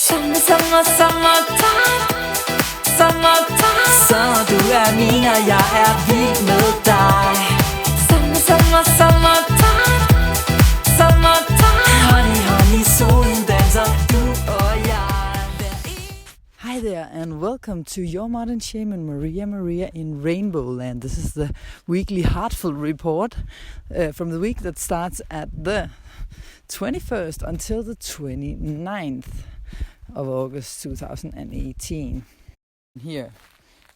Summertime. Så du min, og jeg vild med dig. Summertime. Honey, solen danser, du og jeg. Hi there and welcome to your modern shaman Maria in RainbowLand. This is the weekly heartful report from the week that starts at the 21st until the 29th of August 2018. Here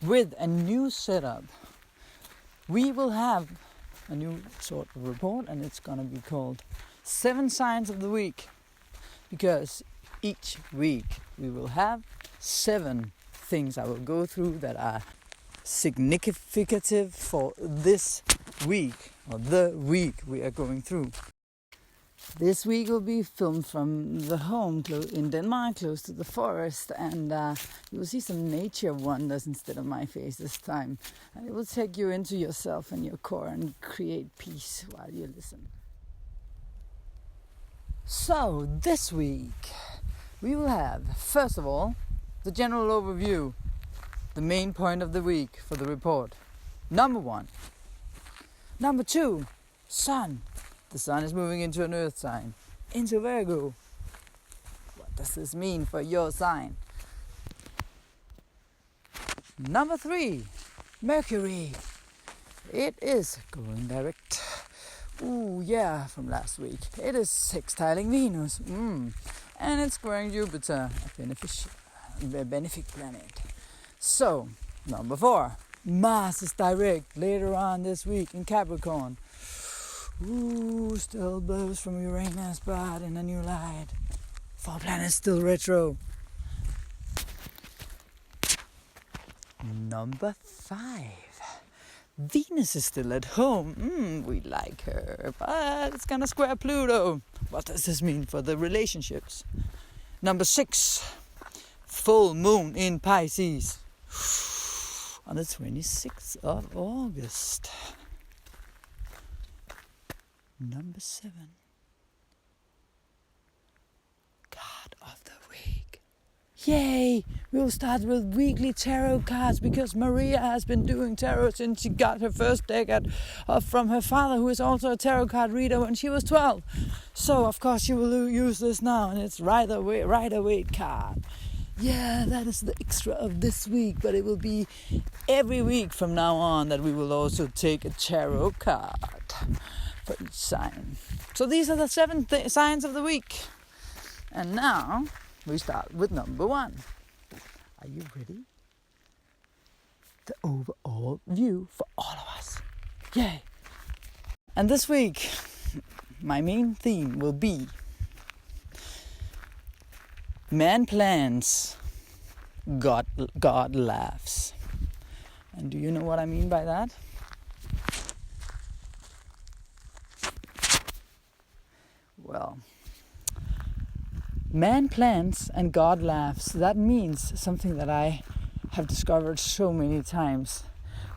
with a new setup. We will have a new sort of report, and it's gonna be called 7 Signs of the Week, because each week we will have 7 things I will go through that are significative for this week, or the week we are going through. This week will be filmed from the home in Denmark, close to the forest, and you will see some nature wonders instead of my face this time. And it will take you into yourself and your core and create peace while you listen. So, this week we will have, first of all, the general overview, the main point of the week for the report. Number 1. Number 2, Sun. The Sun is moving into an earth sign, into Virgo. What does this mean for your sign? Number 3, Mercury. It is going direct. Ooh, yeah, from last week. It is sextiling Venus. And it's squaring Jupiter, a benefic planet. So, number 4, Mars is direct later on this week in Capricorn. Ooh, still blows from Uranus, but in a new light. 4 planets still retro. Number 5. Venus is still at home. We like her, but it's gonna square Pluto. What does this mean for the relationships? Number 6. Full moon in Pisces on the 26th of August. Number 7. Card of the week. Yay! We'll start with weekly tarot cards, because Maria has been doing tarot since she got her first deck from her father, who is also a tarot card reader, when she was 12. So of course she will use this now, and it's Rider-Waite card. Yeah, that is the extra of this week, but it will be every week from now on that we will also take a tarot card for each sign. So these are the 7 signs of the week. And now we start with number 1. Are you ready? The overall view for all of us. Yay! And this week, my main theme will be man plans, God laughs. And do you know what I mean by that? Well, man plans and God laughs. That means something that I have discovered so many times.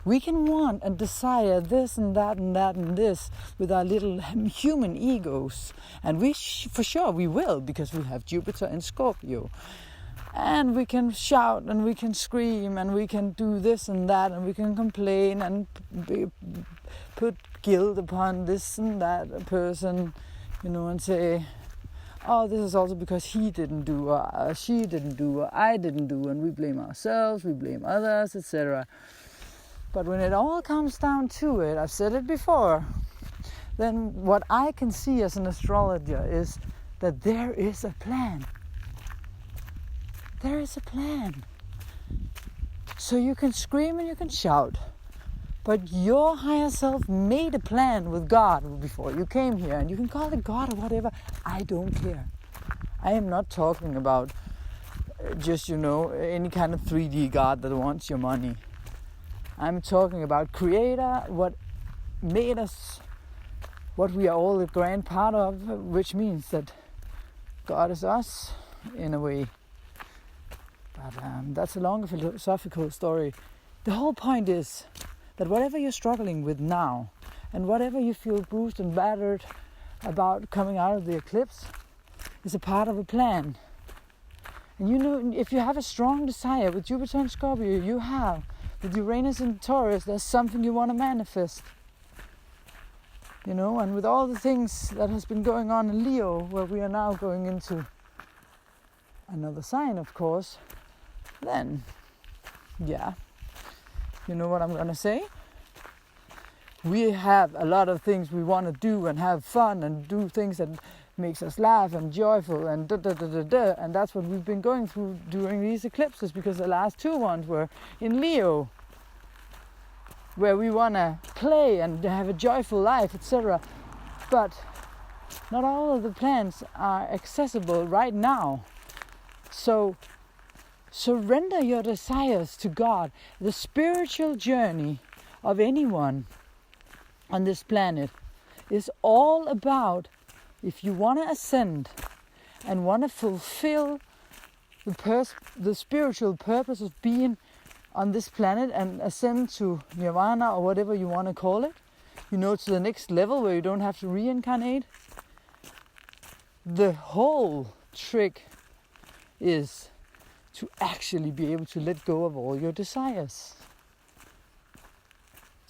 We can want and desire this and that and that and this with our little human egos. And for sure we will, because we have Jupiter in Scorpio. And we can shout and we can scream and we can do this and that, and we can complain and put guilt upon this and that person, and say, oh, this is also because he didn't do, or she didn't do, or I didn't do, and we blame ourselves, we blame others, etc. But when it all comes down to it, I've said it before, then what I can see as an astrologer is that there is a plan. There is a plan. So you can scream and you can shout, but your higher self made a plan with God before you came here, and you can call it God or whatever. I don't care. I am not talking about just, any kind of 3D God that wants your money. I'm talking about Creator, what made us, what we are all a grand part of, which means that God is us in a way. But that's a longer philosophical story. The whole point is that whatever you're struggling with now, and whatever you feel bruised and battered about coming out of the eclipse, is a part of a plan. And you know, if you have a strong desire with Jupiter and Scorpio, you have with Uranus and Taurus, there's something you want to manifest. You know, and with all the things that has been going on in Leo, where we are now going into another sign, of course, then, yeah, you know what I'm going to say? We have a lot of things we want to do and have fun and do things that makes us laugh and joyful and and that's what we've been going through during these eclipses, because the last two ones were in Leo, where we want to play and have a joyful life, etc. But not all of the plans are accessible right now. So surrender your desires to God. The spiritual journey of anyone on this planet is all about, if you want to ascend and want to fulfill the spiritual purpose of being on this planet and ascend to nirvana or whatever you want to call it, you know, to the next level where you don't have to reincarnate. The whole trick is to actually be able to let go of all your desires.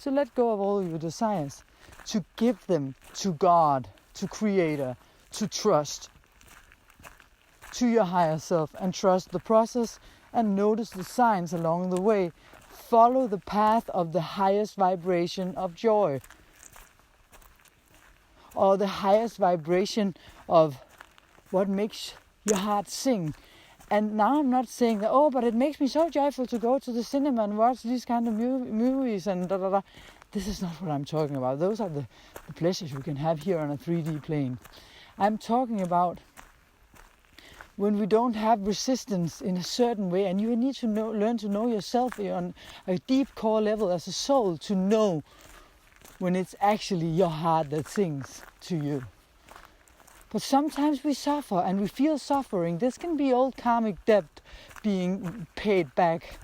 To let go of all your desires. To give them to God, to Creator, to trust, to your higher self, and trust the process and notice the signs along the way. Follow the path of the highest vibration of joy, or the highest vibration of what makes your heart sing. And now I'm not saying that, oh, but it makes me so joyful to go to the cinema and watch these kind of movies and da da da. This is not what I'm talking about. Those are the pleasures you can have here on a 3D plane. I'm talking about when we don't have resistance in a certain way, and you need to learn to know yourself on a deep core level as a soul, to know when it's actually your heart that sings to you. But sometimes we suffer and we feel suffering. This can be old karmic debt being paid back,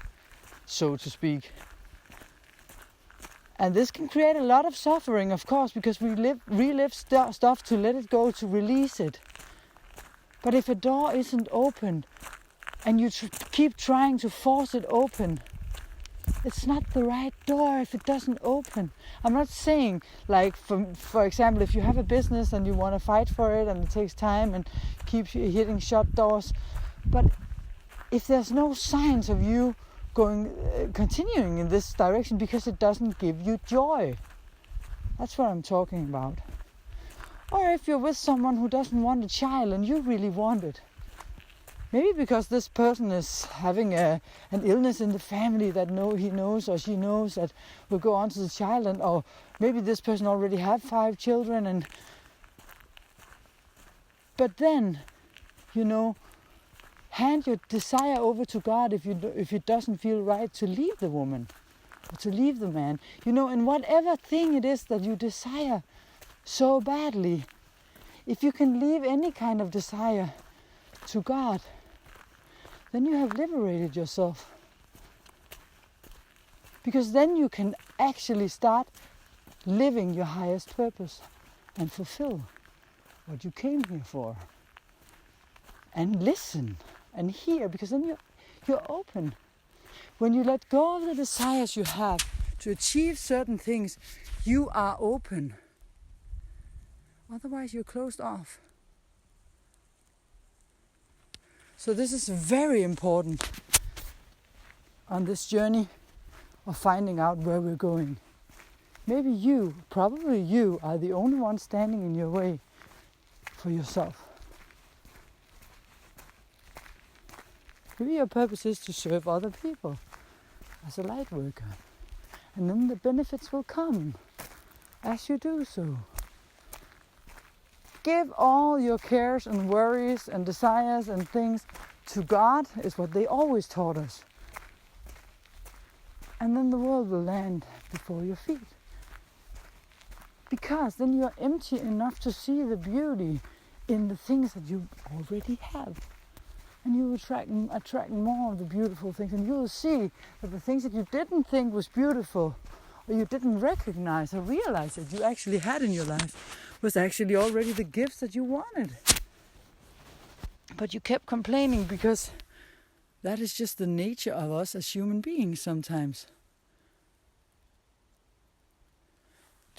so to speak. And this can create a lot of suffering, of course, because we relive stuff to let it go, to release it. But if a door isn't open and you keep trying to force it open, it's not the right door if it doesn't open. I'm not saying, like, for example, if you have a business and you want to fight for it and it takes time and keep hitting shut doors, but if there's no signs of you continuing in this direction because it doesn't give you joy, that's what I'm talking about. Or if you're with someone who doesn't want a child and you really want it, maybe because this person is having an illness in the family that he knows or she knows that will go on to the child, or maybe this person already have 5 children, but then, you know, hand your desire over to God if it doesn't feel right to leave the woman or to leave the man, you know, and whatever thing it is that you desire so badly, if you can leave any kind of desire to God, then you have liberated yourself. Because then you can actually start living your highest purpose and fulfill what you came here for. And listen and hear, because then you're open. When you let go of the desires you have to achieve certain things, you are open. Otherwise, you're closed off. So this is very important on this journey of finding out where we're going. Maybe probably you, are the only one standing in your way for yourself. Maybe your purpose is to serve other people as a light worker. And then the benefits will come as you do so. Give all your cares and worries and desires and things to God, is what they always taught us. And then the world will land before your feet. Because then you're empty enough to see the beauty in the things that you already have. And you attract more of the beautiful things. And you will see that the things that you didn't think was beautiful, or you didn't recognize or realize that you actually had in your life, was actually already the gifts that you wanted. But you kept complaining because That is just the nature of us as human beings sometimes.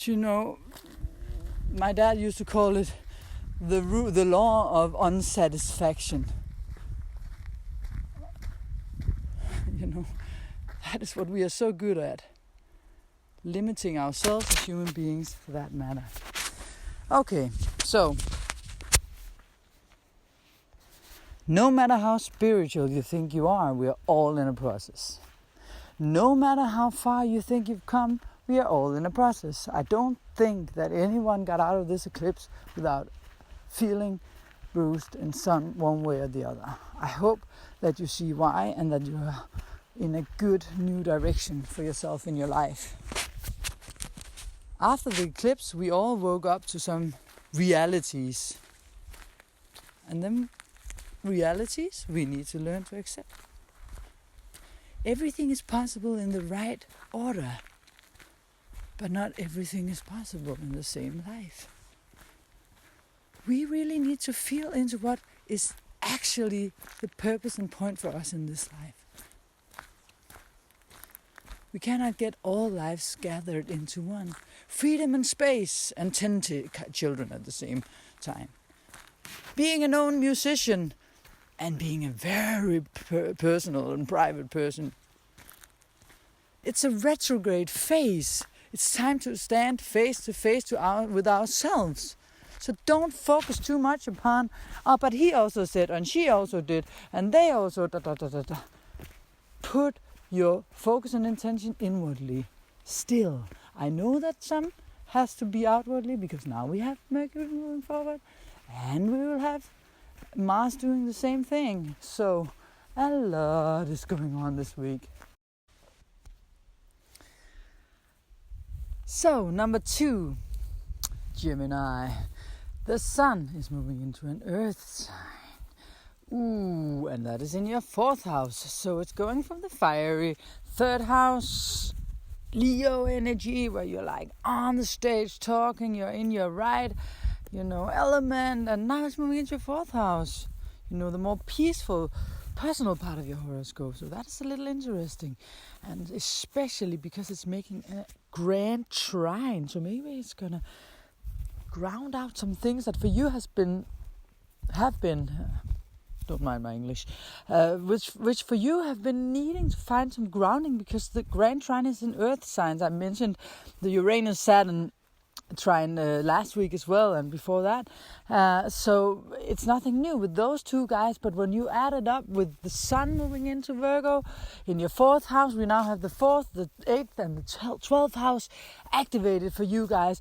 You know, my dad used to call it the law of unsatisfaction. You know, that is what we are so good at. Limiting ourselves as human beings for that matter. Okay, so no matter how spiritual you think you are, we are all in a process. No matter how far you think you've come, we are all in a process. I don't think that anyone got out of this eclipse without feeling bruised in some one way or the other. I hope that you see why and that you are in a good new direction for yourself in your life. After the eclipse, we all woke up to some realities. And them realities we need to learn to accept. Everything is possible in the right order, but not everything is possible in the same life. We really need to feel into what is actually the purpose and point for us in this life. We cannot get all lives gathered into one. Freedom and space and 10 children at the same time. Being a known musician and being a very personal and private person. It's a retrograde phase. It's time to stand face to face with ourselves. So don't focus too much upon, but he also said, and she also did, and they also da. Put your focus and intention inwardly. Still, I know that some has to be outwardly because now we have Mercury moving forward and we will have Mars doing the same thing. So a lot is going on this week. So, number 2, Gemini. The sun is moving into an earth sign. Ooh, and that is in your 4th house. So it's going from the fiery 3rd house, Leo energy, where you're like on the stage talking, you're in your right, element, and now it's moving into your 4th house. The more peaceful, personal part of your horoscope. So that is a little interesting. And especially because it's making a grand trine. So maybe it's going to ground out some things that for you have been, don't mind my English, which for you have been needing to find some grounding because the grand trine is in earth signs. I mentioned the Uranus Saturn trine last week as well and before that. So it's nothing new with those two guys, but when you add it up with the sun moving into Virgo in your 4th house, we now have the 4th, the 8th and the 12th house activated for you guys.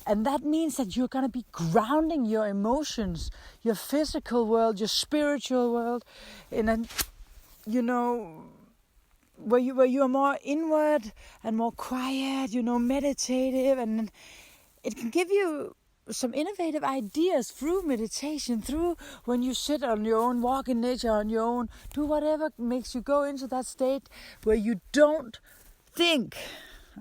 And that means that you're going to be grounding your emotions, your physical world, your spiritual world in a, where you are more inward and more quiet, meditative, and it can give you some innovative ideas through meditation, through when you sit on your own, walk in nature on your own, do whatever makes you go into that state where you don't think.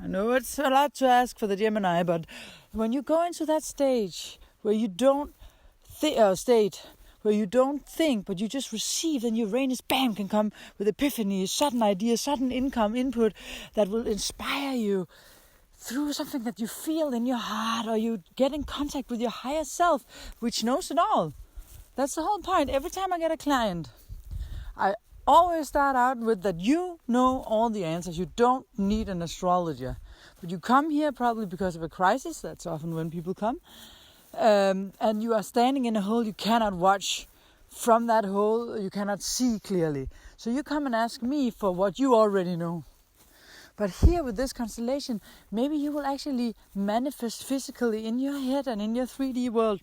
I know it's a lot to ask for the Gemini, but when you go into that stage where you don't where you don't think, but you just receive, then Uranus, bam, can come with epiphanies, sudden ideas, sudden input that will inspire you through something that you feel in your heart, or you get in contact with your higher self, which knows it all. That's the whole point. Every time I get a client, I always start out with that you know all the answers. You don't need an astrologer. But you come here probably because of a crisis. That's often when people come. And you are standing in a hole you cannot watch. From that hole, you cannot see clearly. So you come and ask me for what you already know. But here with this constellation, maybe you will actually manifest physically in your head and in your 3D world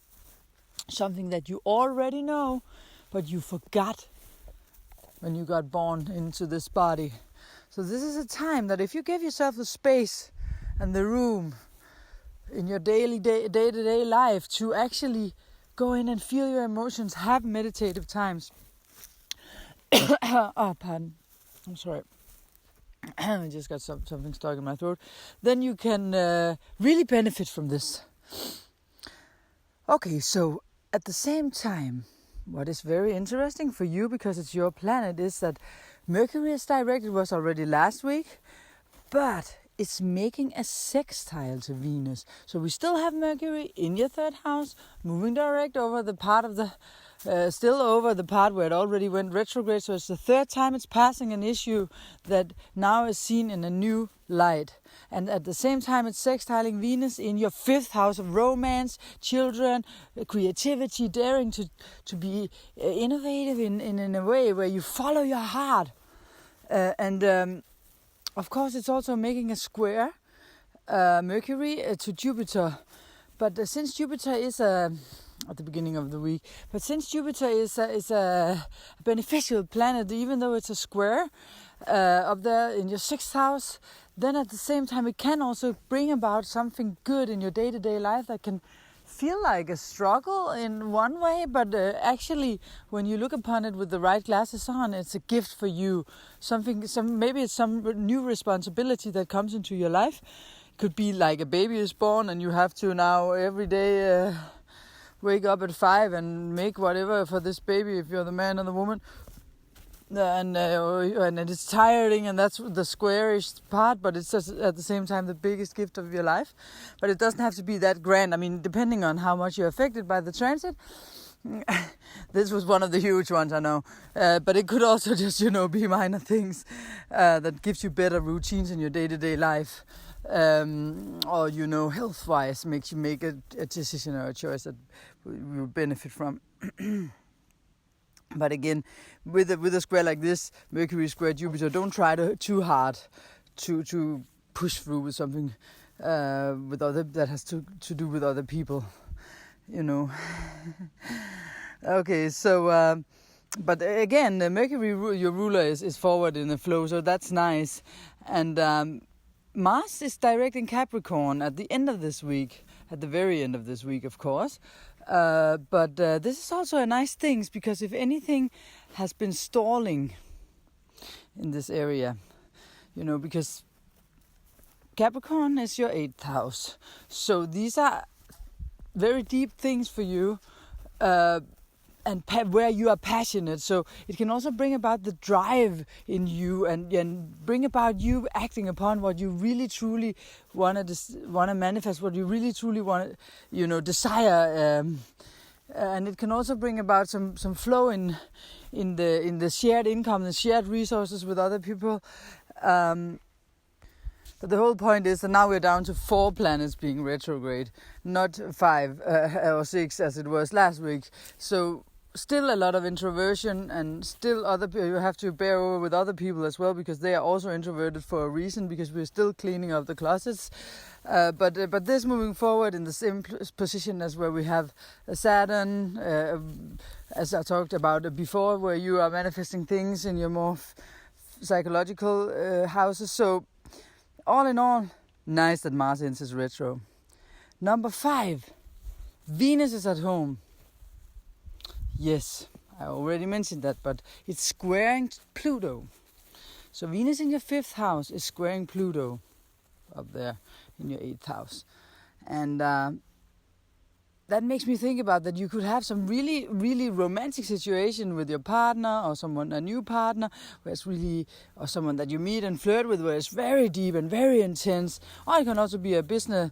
something that you already know, but you forgot when you got born into this body. So this is a time that if you give yourself the space and the room in your day-to-day life to actually go in and feel your emotions, have meditative times. Oh, pardon. I'm sorry. I just got something stuck in my throat. Then you can really benefit from this. Okay, so at the same time, what is very interesting for you, because it's your planet, is that Mercury is direct. It was already last week, but it's making a sextile to Venus. So we still have Mercury in your third house, moving direct over the part of the, still over the part where it already went retrograde. So it's the third time it's passing an issue that now is seen in a new light. And at the same time, it's sextiling Venus in your fifth house of romance, children, creativity, daring to be innovative in a way where you follow your heart. Of course, it's also making a square, Mercury to Jupiter. But since Jupiter is at the beginning of the week, but since Jupiter is a beneficial planet, even though it's a square up there in your sixth house, then at the same time it can also bring about something good in your day-to-day life that can feel like a struggle in one way, but actually when you look upon it with the right glasses on, it's a gift for you. Maybe it's some new responsibility that comes into your life. It could be like a baby is born and you have to now every day wake up at 5 and make whatever for this baby if you're the man or the woman. And it's tiring, and that's the squarish part, but it's just at the same time the biggest gift of your life. But it doesn't have to be that grand. I mean, depending on how much you're affected by the transit. This was one of the huge ones, I know. But it could also just, be minor things that gives you better routines in your day-to-day life. Or, health-wise, makes you make a decision or a choice that you benefit from. But again, with a square like this, Mercury square Jupiter, don't try too hard to push through with something that has to do with other people, Okay, so but again, Mercury, your ruler, is forward in the flow, so that's nice. And Mars is direct in Capricorn at the end of this week, at the very end of this week, of course. But this is also a nice thing, because if anything has been stalling in this area, because Capricorn is your 8th house. So these are very deep things for you, and where you are passionate. So it can also bring about the drive in you and bring about you acting upon what you really truly want to manifest, what you really truly want to, desire. And it can also bring about some flow in the shared income, the shared resources with other people. But the whole point is that now we're down to 4 planets being retrograde, not 5 or 6 as it was last week. So still a lot of introversion, and still you have to bear over with other people as well, because they are also introverted for a reason, because we're still cleaning up the closets. But this moving forward in the same position as where we have Saturn, as I talked about before, where you are manifesting things in your more psychological houses. So all in all, nice that Mars enters retro. Number 5, Venus is at home. Yes, I already mentioned that, but it's squaring Pluto. So Venus in your 5th house is squaring Pluto up there in your 8th house. And that makes me think about that you could have some really, really romantic situation with your partner, or a new partner, where it's really, or someone that you meet and flirt with, where it's very deep and very intense. Or it can also be a business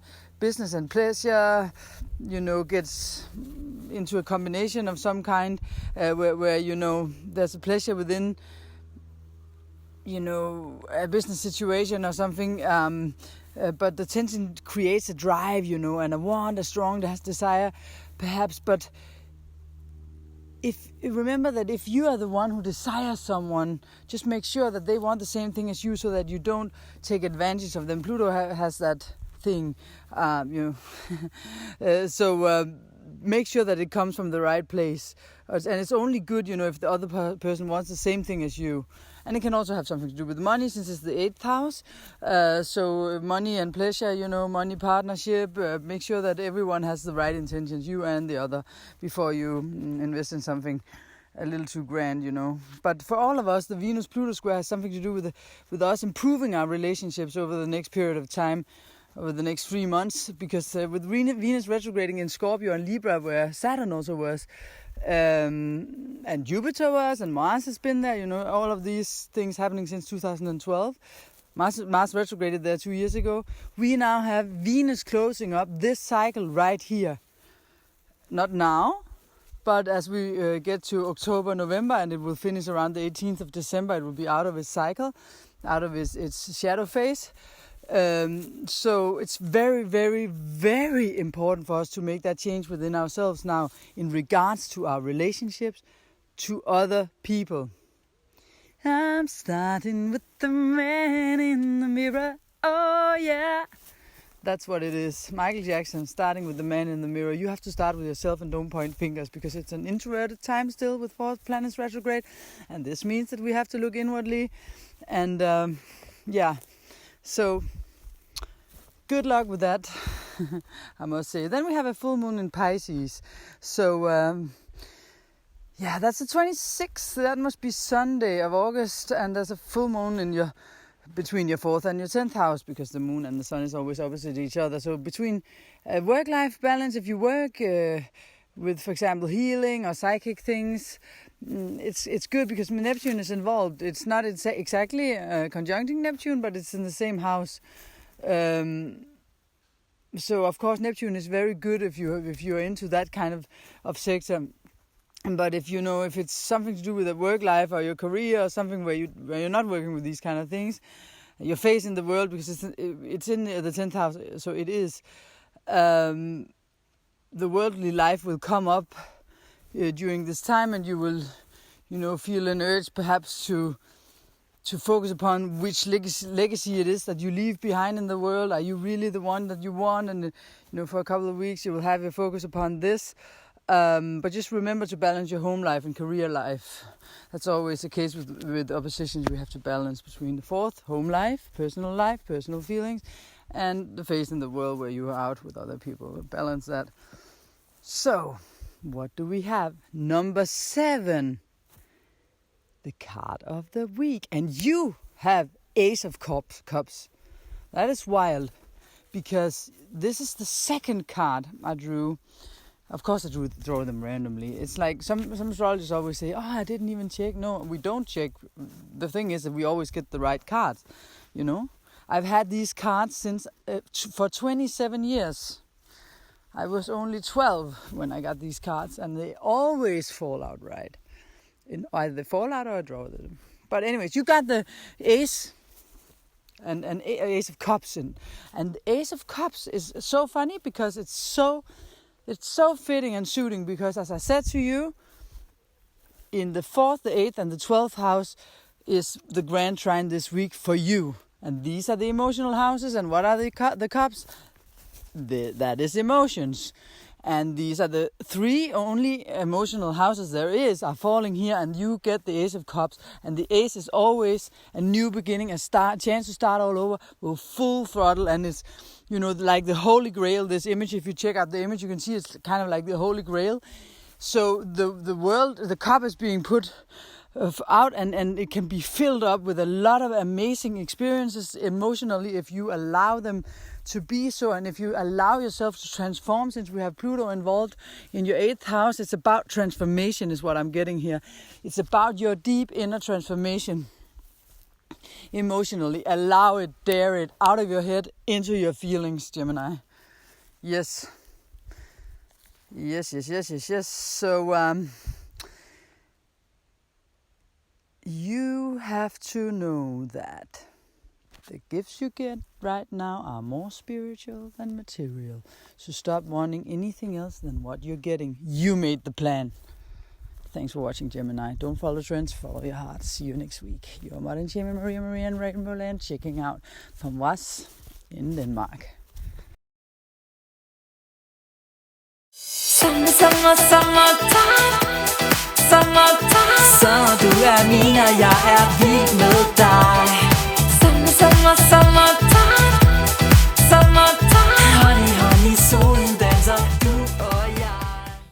and pleasure, gets into a combination of some kind, where there's a pleasure within, a business situation or something. But the tension creates a drive, and a want, a strong desire, perhaps. But remember that if you are the one who desires someone, just make sure that they want the same thing as you, so that you don't take advantage of them. Pluto has that thing, so make sure that it comes from the right place. And it's only good, if the other person wants the same thing as you. And it can also have something to do with money, since it's the 8th house. So money and pleasure, money, partnership. Make sure that everyone has the right intentions, you and the other, before you invest in something a little too grand, But for all of us, the Venus-Pluto square has something to do with us improving our relationships over the next period of time. over the next 3 months, because with Venus retrograding in Scorpio and Libra, where Saturn also was, and Jupiter was, and Mars has been there, all of these things happening since 2012. Mars retrograded there 2 years ago. We now have Venus closing up this cycle right here. Not now, but as we get to October, November, and it will finish around the 18th of December, it will be out of its cycle, out of its shadow phase. So it's very, very, very important for us to make that change within ourselves now in regards to our relationships to other people. I'm starting with the man in the mirror. Oh yeah. That's what it is. Michael Jackson, starting with the man in the mirror. You have to start with yourself and don't point fingers, because it's an introverted time still with 4 planets retrograde. And this means that we have to look inwardly. And so good luck with that, I must say. Then we have a full moon in Pisces. So that's the 26th. That must be Sunday of August. And there's a full moon in between your 4th and your 10th house, because the moon and the sun is always opposite each other. So between work-life balance, if you work with, for example, healing or psychic things, it's good because Neptune is involved. It's not exactly conjuncting Neptune, but it's in the same house. So of course Neptune is very good if you're into that kind of sector. But if it's something to do with the work life or your career or something where you're not working with these kind of things, your face in the world, because it's in the 10th house, so it is. The worldly life will come up during this time, and you will, feel an urge perhaps to focus upon which legacy it is that you leave behind in the world. Are you really the one that you want? And for a couple of weeks you will have your focus upon this. But just remember to balance your home life and career life. That's always the case with oppositions. We have to balance between the 4th, home life, personal feelings, and the face in the world where you are out with other people. Balance that. So, what do we have? Number 7, the card of the week. And you have Ace of Cups. That is wild, because this is the second card I drew. Of course I draw them randomly. It's like some astrologers always say, I didn't even check. No, we don't check. The thing is that we always get the right cards, I've had these cards since for 27 years. I was only 12 when I got these cards, and they always fall out right. Either they fall out or I draw them. But anyways, you got the Ace and Ace of Cups. And the Ace of Cups is so funny because it's so fitting and suiting, because as I said to you, in the 4th, the 8th and the 12th house is the grand trine this week for you. And these are the emotional houses. And what are the cups? That is emotions. And these are the 3 only emotional houses there are falling here, and you get the Ace of Cups. And the Ace is always a new beginning, a chance to start all over with full throttle. And it's, like the Holy Grail, this image. If you check out the image, you can see it's kind of like the Holy Grail. So the cup is being put out, and it can be filled up with a lot of amazing experiences emotionally if you allow them to be so, and if you allow yourself to transform. Since we have Pluto involved in your 8th house, it's about transformation is what I'm getting here. It's about your deep inner transformation emotionally. Allow it, dare it, out of your head into your feelings, Gemini. Yes. So you have to know that the gifts you get right now are more spiritual than material. So stop wanting anything else than what you're getting. You made the plan. Thanks for watching, Gemini. Don't follow trends, follow your heart. See you next week. You're Martin Shaman, Maria and RainbowLand, checking out from was in Denmark. Sommer, du er min, og jeg er vild med dig.